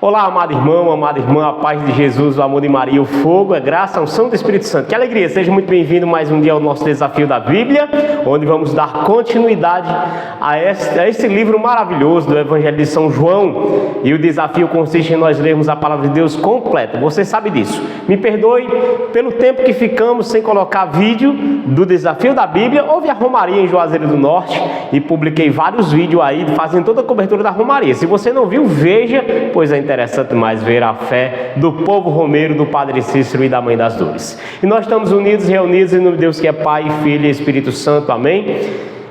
Olá, amado irmão, amada irmã, a paz de Jesus, o amor de Maria, o fogo, a graça, a unção do Espírito Santo. Que alegria, seja muito bem-vindo mais um dia ao nosso desafio da Bíblia, onde vamos dar continuidade a esse livro maravilhoso do Evangelho de São João. E o desafio consiste em nós lermos a palavra de Deus completa. Você sabe disso. Me perdoe pelo tempo que ficamos sem colocar vídeo do desafio da Bíblia. Houve a Romaria em Juazeiro do Norte e publiquei vários vídeos aí fazendo toda a cobertura da Romaria. Se você não viu, veja, pois é interessante mais ver a fé do povo romeiro, do Padre Cícero e da Mãe das Dores. E nós estamos unidos, reunidos em nome de Deus que é Pai, Filho e Espírito Santo. Amém?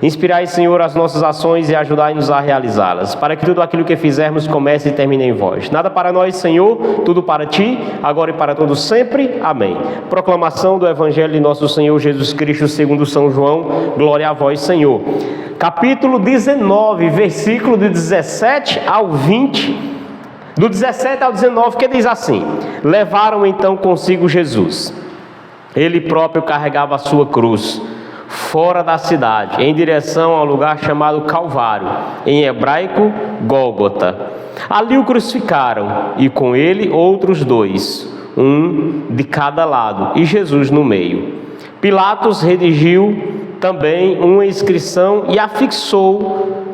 Inspirai, Senhor, as nossas ações e ajudai-nos a realizá-las, para que tudo aquilo que fizermos comece e termine em vós. Nada para nós, Senhor, tudo para Ti, agora e para todos sempre. Amém. Proclamação do Evangelho de nosso Senhor Jesus Cristo segundo São João. Glória a vós, Senhor. Capítulo 19, versículo de 17 ao 20. Do 17 ao 19, que diz assim: levaram então consigo Jesus. Ele próprio carregava a sua cruz, fora da cidade, em direção ao lugar chamado Calvário, em hebraico, Gólgota. Ali o crucificaram, e com ele outros dois, um de cada lado, e Jesus no meio. Pilatos redigiu também uma inscrição e a fixou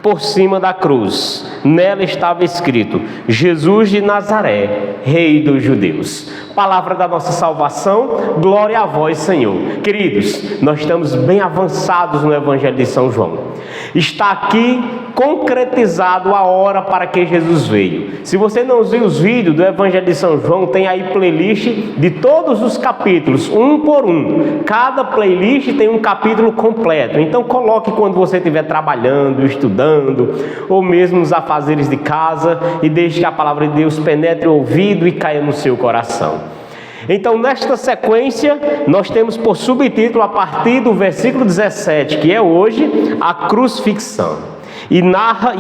por cima da cruz. Nela estava escrito: Jesus de Nazaré, Rei dos Judeus. Palavra da nossa salvação, glória a vós, Senhor. Queridos, nós estamos bem avançados no Evangelho de São João. Está aqui concretizado a hora para que Jesus veio. Se você não viu os vídeos do Evangelho de São João, tem aí playlist de todos os capítulos, um por um. Cada playlist tem um capítulo completo. Então coloque quando você estiver trabalhando, estudando, ou mesmo nos afazeres de casa, e deixe que a palavra de Deus penetre o ouvido e caia no seu coração. Então, nesta sequência, nós temos por subtítulo, a partir do versículo 17, que é hoje, a crucifixão. E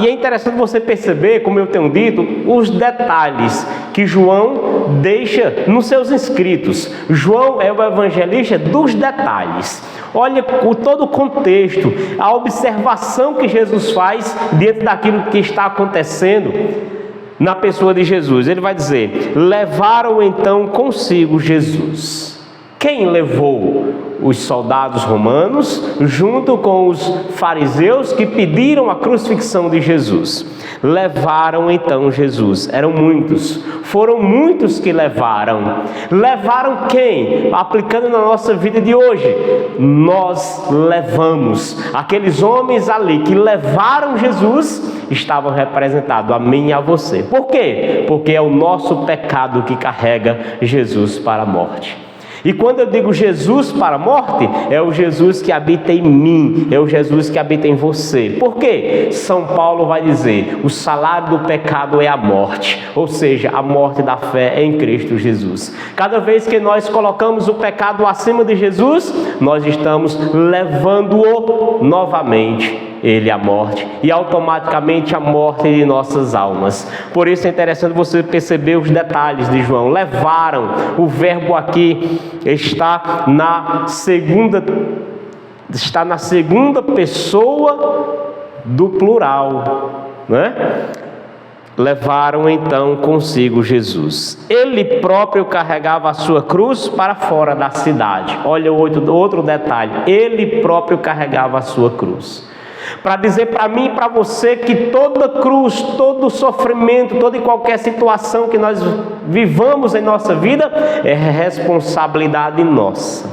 é interessante você perceber, como eu tenho dito, os detalhes que João deixa nos seus escritos. João é o evangelista dos detalhes. Olha todo o contexto, a observação que Jesus faz diante daquilo que está acontecendo na pessoa de Jesus. Ele vai dizer: levaram então consigo Jesus. Quem levou? Os soldados romanos, junto com os fariseus que pediram a crucifixão de Jesus. Levaram então Jesus. Eram muitos. Foram muitos que levaram. Levaram quem? Aplicando na nossa vida de hoje. Nós levamos. Aqueles homens ali que levaram Jesus estavam representados a mim e a você. Por quê? Porque é o nosso pecado que carrega Jesus para a morte. E quando eu digo Jesus para a morte, é o Jesus que habita em mim, é o Jesus que habita em você. Por quê? São Paulo vai dizer: o salário do pecado é a morte, ou seja, a morte da fé em Cristo Jesus. Cada vez que nós colocamos o pecado acima de Jesus, nós estamos levando-o novamente, ele à morte, e automaticamente a morte de nossas almas. Por isso é interessante você perceber os detalhes de João. Levaram, o verbo aqui está na segunda pessoa do plural, né? Levaram então consigo Jesus. Ele próprio carregava a sua cruz para fora da cidade. Olha outro detalhe: ele próprio carregava a sua cruz. Para dizer para mim e para você que toda cruz, todo sofrimento, toda e qualquer situação que nós vivamos em nossa vida é responsabilidade nossa.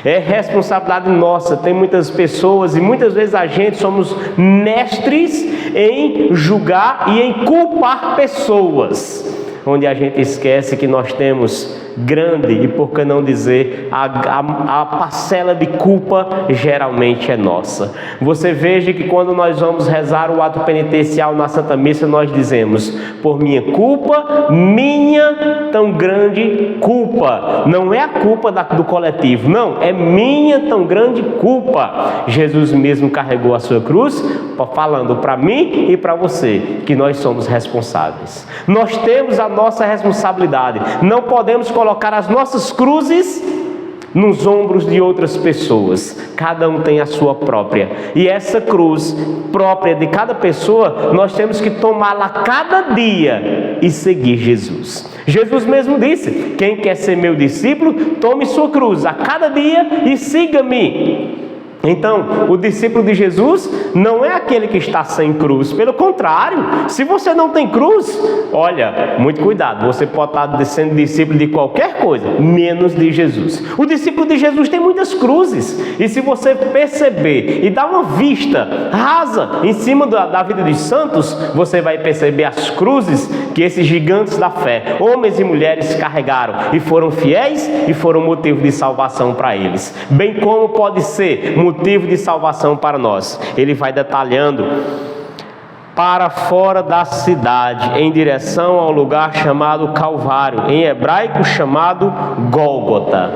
É responsabilidade nossa. Tem muitas pessoas e muitas vezes a gente somos mestres em julgar e em culpar pessoas, onde a gente esquece que nós temos grande, e por que não dizer, a parcela de culpa geralmente é nossa. Você veja que quando nós vamos rezar o ato penitencial na Santa Missa, nós dizemos: por minha culpa, minha tão grande culpa. Não é a culpa do coletivo, não, é minha tão grande culpa. Jesus mesmo carregou a sua cruz, falando para mim e para você que nós somos responsáveis. Nós temos a nossa responsabilidade. Não podemos colocar as nossas cruzes nos ombros de outras pessoas. Cada um tem a sua própria. E essa cruz própria de cada pessoa, nós temos que tomá-la cada dia e seguir Jesus. Jesus mesmo disse: quem quer ser meu discípulo, tome sua cruz a cada dia e siga-me. Então, o discípulo de Jesus não é aquele que está sem cruz. Pelo contrário, se você não tem cruz, olha, muito cuidado, você pode estar sendo discípulo de qualquer coisa, menos de Jesus. O discípulo de Jesus tem muitas cruzes, e se você perceber e dar uma vista rasa em cima da vida dos santos, você vai perceber as cruzes que esses gigantes da fé, homens e mulheres, carregaram, e foram fiéis e foram motivo de salvação para eles. Bem como pode ser motivo de salvação para nós. Ele vai detalhando: para fora da cidade, em direção ao lugar chamado Calvário, em hebraico chamado Gólgota.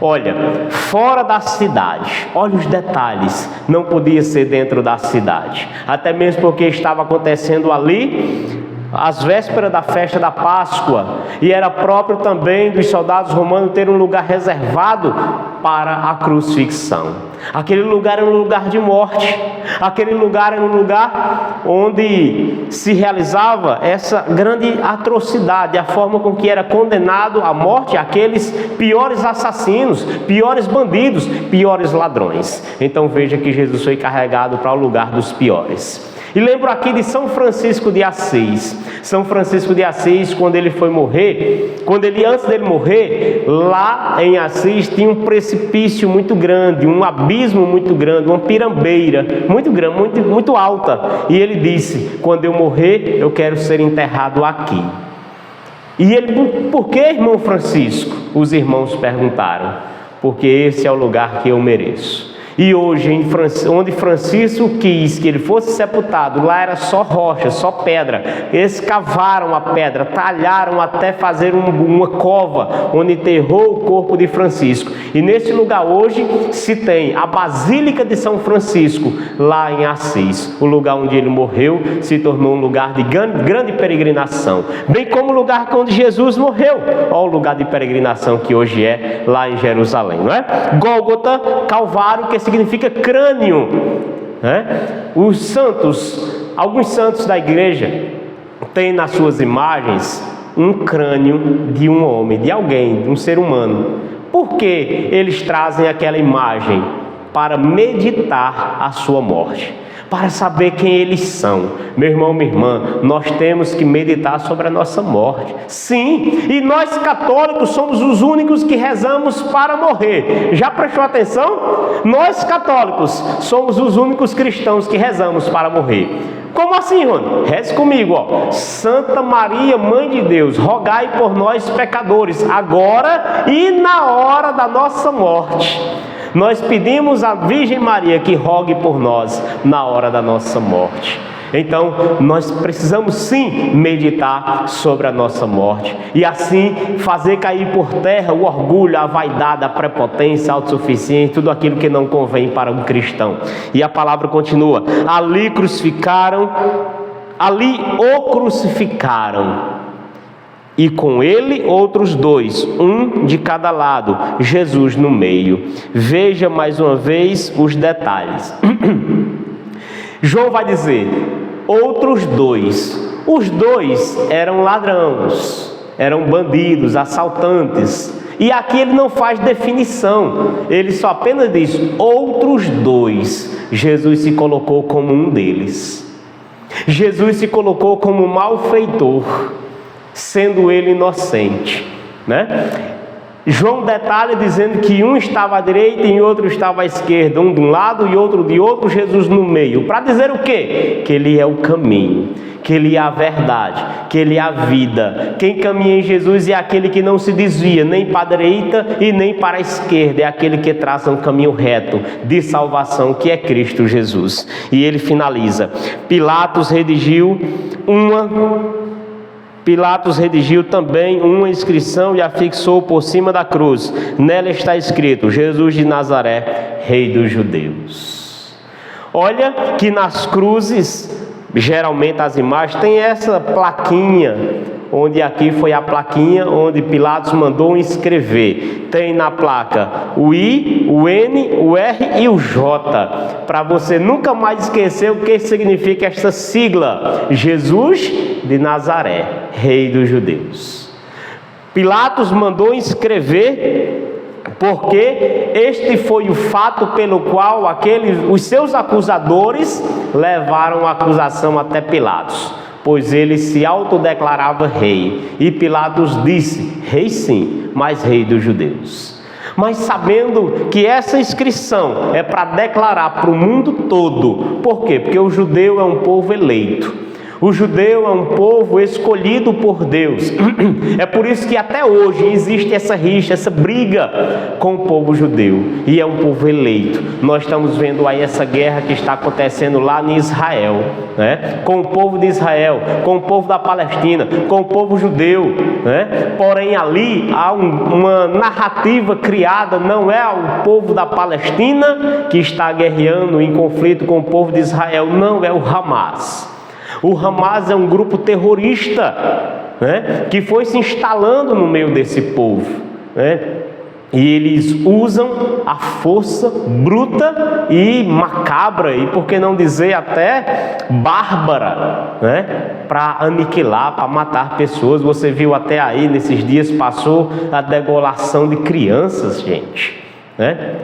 Olha, fora da cidade, olha os detalhes, não podia ser dentro da cidade, até mesmo porque estava acontecendo ali às vésperas da festa da Páscoa, e era próprio também dos soldados romanos ter um lugar reservado para a crucifixão. Aquele lugar era um lugar de morte, aquele lugar era um lugar onde se realizava essa grande atrocidade, a forma com que era condenado à morte aqueles piores assassinos, piores bandidos, piores ladrões. Então veja que Jesus foi carregado para o lugar dos piores. E lembro aqui de São Francisco de Assis. São Francisco de Assis, quando ele foi morrer, antes dele morrer, lá em Assis tinha um precipício muito grande, um abismo muito grande, uma pirambeira muito grande, muito alta. E ele disse: quando eu morrer, eu quero ser enterrado aqui. E ele: por que, irmão Francisco? Os irmãos perguntaram: porque esse é o lugar que eu mereço. E hoje, onde Francisco quis que ele fosse sepultado, lá era só rocha, só pedra. Eles cavaram a pedra, talharam até fazer uma cova onde enterrou o corpo de Francisco. E nesse lugar hoje se tem a Basílica de São Francisco, lá em Assis. O lugar onde ele morreu se tornou um lugar de grande peregrinação, bem como o lugar onde Jesus morreu. Olha o lugar de peregrinação que hoje é lá em Jerusalém, não é? Gólgota, Calvário, que significa crânio, né? Os santos, alguns santos da igreja têm nas suas imagens um crânio de um homem, de alguém, de um ser humano. Por que eles trazem aquela imagem? Para meditar a sua morte, para saber quem eles são. Meu irmão, minha irmã, nós temos que meditar sobre a nossa morte. Sim, e nós católicos somos os únicos que rezamos para morrer. Já prestou atenção? Nós católicos somos os únicos cristãos que rezamos para morrer. Como assim, Rony? Reze comigo, ó. Santa Maria, Mãe de Deus, rogai por nós pecadores, agora e na hora da nossa morte. Nós pedimos à Virgem Maria que rogue por nós na hora da nossa morte. Então, nós precisamos sim meditar sobre a nossa morte e assim fazer cair por terra o orgulho, a vaidade, a prepotência, a autossuficiência, tudo aquilo que não convém para um cristão. E a palavra continua: ali o crucificaram. E com ele outros dois, um de cada lado, Jesus no meio. Veja mais uma vez os detalhes. João vai dizer: outros dois. Os dois eram ladrões, eram bandidos, assaltantes. E aqui ele não faz definição, ele só apenas diz outros dois. Jesus se colocou como um deles. Jesus se colocou como malfeitor, sendo ele inocente, né? João detalha dizendo que um estava à direita e outro estava à esquerda, um de um lado e outro de outro, Jesus no meio, para dizer o quê? Que ele é o caminho, que ele é a verdade, que ele é a vida. Quem caminha em Jesus é aquele que não se desvia nem para a direita e nem para a esquerda, é aquele que traça um caminho reto de salvação, que é Cristo Jesus. E ele finaliza: Pilatos redigiu também uma inscrição e a fixou por cima da cruz. Nela está escrito: Jesus de Nazaré, Rei dos Judeus. Olha que nas cruzes, geralmente as imagens têm essa plaquinha onde aqui foi a plaquinha onde Pilatos mandou inscrever. Tem na placa o I, o N, o R e o J, para você nunca mais esquecer o que significa esta sigla: Jesus de Nazaré, Rei dos Judeus. Pilatos mandou inscrever porque este foi o fato pelo qual os seus acusadores levaram a acusação até Pilatos, pois ele se autodeclarava rei. E Pilatos disse: rei sim, mas rei dos judeus. Mas sabendo que essa inscrição é para declarar para o mundo todo. Por quê? Porque o judeu é um povo eleito. O judeu é um povo escolhido por Deus. É por isso que até hoje existe essa rixa, essa briga com o povo judeu. E é um povo eleito. Nós estamos vendo aí essa guerra que está acontecendo lá em Israel, né? Com o povo de Israel, com o povo da Palestina, com o povo judeu, né? Porém ali há uma narrativa criada. Não é o povo da Palestina que está guerreando em conflito com o povo de Israel. Não, é o Hamas. O Hamas é um grupo terrorista, né, que foi se instalando no meio desse povo, né, e eles usam a força bruta e macabra, e por que não dizer até bárbara, né, para aniquilar, para matar pessoas. Você viu até aí, nesses dias passou a degolação de crianças, gente.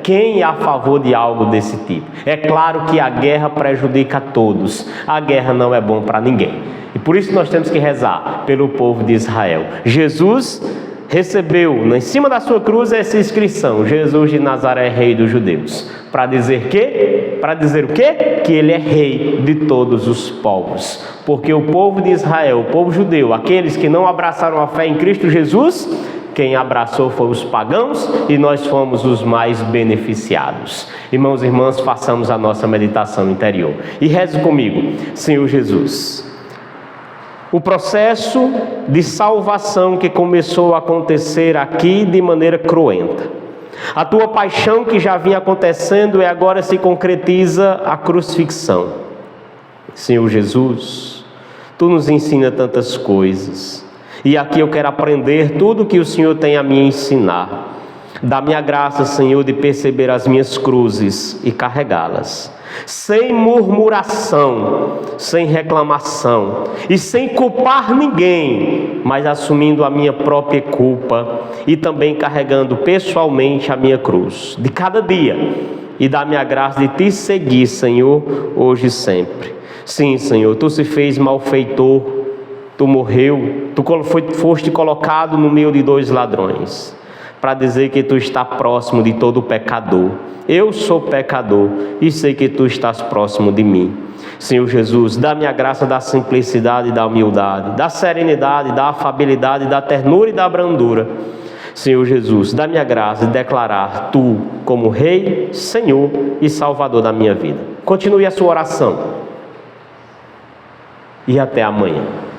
Quem é a favor de algo desse tipo? É claro que a guerra prejudica a todos. A guerra não é bom para ninguém. E por isso nós temos que rezar pelo povo de Israel. Jesus recebeu em cima da sua cruz essa inscrição: Jesus de Nazaré, Rei dos Judeus. Para dizer que? Para dizer o quê? Que ele é rei de todos os povos. Porque o povo de Israel, o povo judeu, aqueles que não abraçaram a fé em Cristo Jesus, quem abraçou foram os pagãos e nós fomos os mais beneficiados. Irmãos e irmãs, façamos a nossa meditação interior. E reze comigo: Senhor Jesus, o processo de salvação que começou a acontecer aqui de maneira cruenta, a tua paixão que já vinha acontecendo e agora se concretiza a crucifixão. Senhor Jesus, tu nos ensina tantas coisas. E aqui eu quero aprender tudo que o Senhor tem a me ensinar. Dá-me a graça, Senhor, de perceber as minhas cruzes e carregá-las, sem murmuração, sem reclamação e sem culpar ninguém, mas assumindo a minha própria culpa e também carregando pessoalmente a minha cruz de cada dia. E dá-me a graça de te seguir, Senhor, hoje e sempre. Sim, Senhor, tu se fez malfeitor. Tu morreu, tu foste colocado no meio de 2 ladrões, para dizer que tu está próximo de todo pecador. Eu sou pecador e sei que tu estás próximo de mim. Senhor Jesus, dá-me a graça da simplicidade e da humildade, da serenidade, da afabilidade, da ternura e da brandura. Senhor Jesus, dá-me a graça de declarar tu como Rei, Senhor e Salvador da minha vida. Continue a sua oração e até amanhã.